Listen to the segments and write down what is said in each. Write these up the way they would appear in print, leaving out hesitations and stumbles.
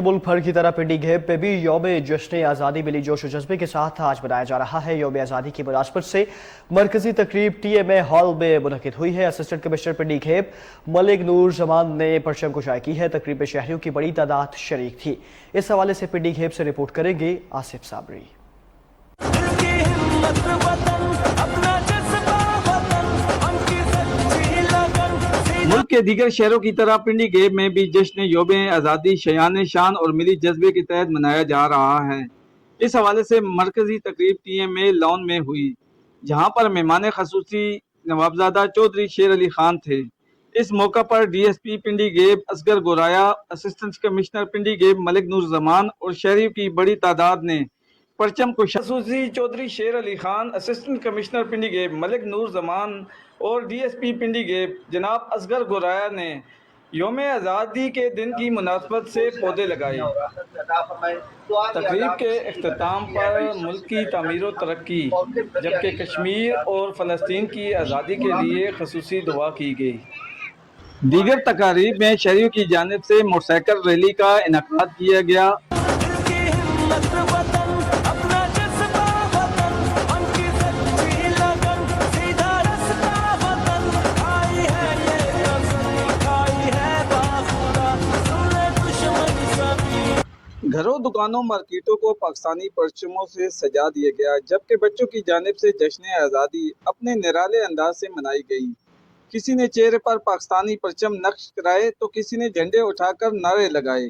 मुल्क भर की तरह पिंडी घेब पे भी यौम जश्न आज़ादी मिली जोश और जज्बे के साथ आज मनाया जा रहा है। यौम आज़ादी की मुनासबत से मरकजी तकरीब TMA हॉल में मुनक़िद हुई है। असिस्टेंट कमिश्नर पिंडी घेब मलिक नूर जमान ने परचम कुशाई की है। तकरीब में शहरियों की बड़ी तादाद शरीक थी। इस हवाले से पिंडी घेब से रिपोर्ट करेंगे आसिफ साबरी। मुल्क के दीगर शहरों की तरह पिंडी घेब में भी जश्न यौम आज़ादी शयान शान और मिली जज्बे के तहत मनाया जा रहा है। इस हवाले से मरकजी तकरीब TMA लॉन में हुई, जहां पर मेहमान खसूसी नवाबजादा चौधरी शेर अली खान थे। इस मौका पर DSP पिंडी घेब असगर गोराया, असिस्टेंट कमिश्नर पिंडी घेब मलिक नूर जमान और शहरियों की बड़ी तादाद ने परचम कुशाई। खसूसी चौधरी शेर अली खान, असिस्टेंट कमिश्नर पिंडी घेब मलिक नूर जमान और DSP पिंडी घेब जनाब असगर गोराया ने यौम आज़ादी के दिन की मुनासबत से पौधे लगाए। तकरीब के अख्ताम पर मुल्क की तामीर और तरक्की, जबकि कश्मीर और फ़लस्तीन की आज़ादी के लिए खसूसी दुआ की गई। दीगर तकारीब में शहरियों की जानिब से मोटरसाइकिल रैली का इनेकाद किया गया। घरों, दुकानों, मार्केटों को पाकिस्तानी परचमों से सजा दिया गया, जबकि बच्चों की जानिब से जश्न आज़ादी अपने निराले अंदाज से मनाई गई। किसी ने चेहरे पर पाकिस्तानी परचम नक्श कराए तो किसी ने झंडे उठाकर नारे लगाए।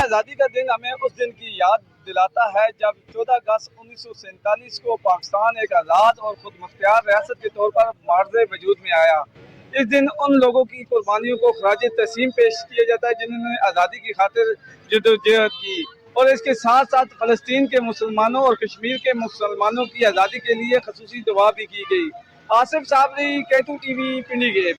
आज़ादी का दिन हमें उस दिन की याद दिलाता है जब 14 अगस्त 1947 को पाकिस्तान एक आज़ाद और खुद मुख्तियार रियासत के तौर पर मार्ज़े वजूद में आया। इस दिन उन लोगों की कुर्बानियों को खराज तस्लीम पेश किया जाता है जिन्होंने आज़ादी की खातिर जद्दोजहद की, और इसके साथ साथ फ़लस्तीन के मुसलमानों और कश्मीर के मुसलमानों की आज़ादी के लिए खसूसी दुआ भी की गई। आसिफ साबरी, K2 TV, पिंडी घेब।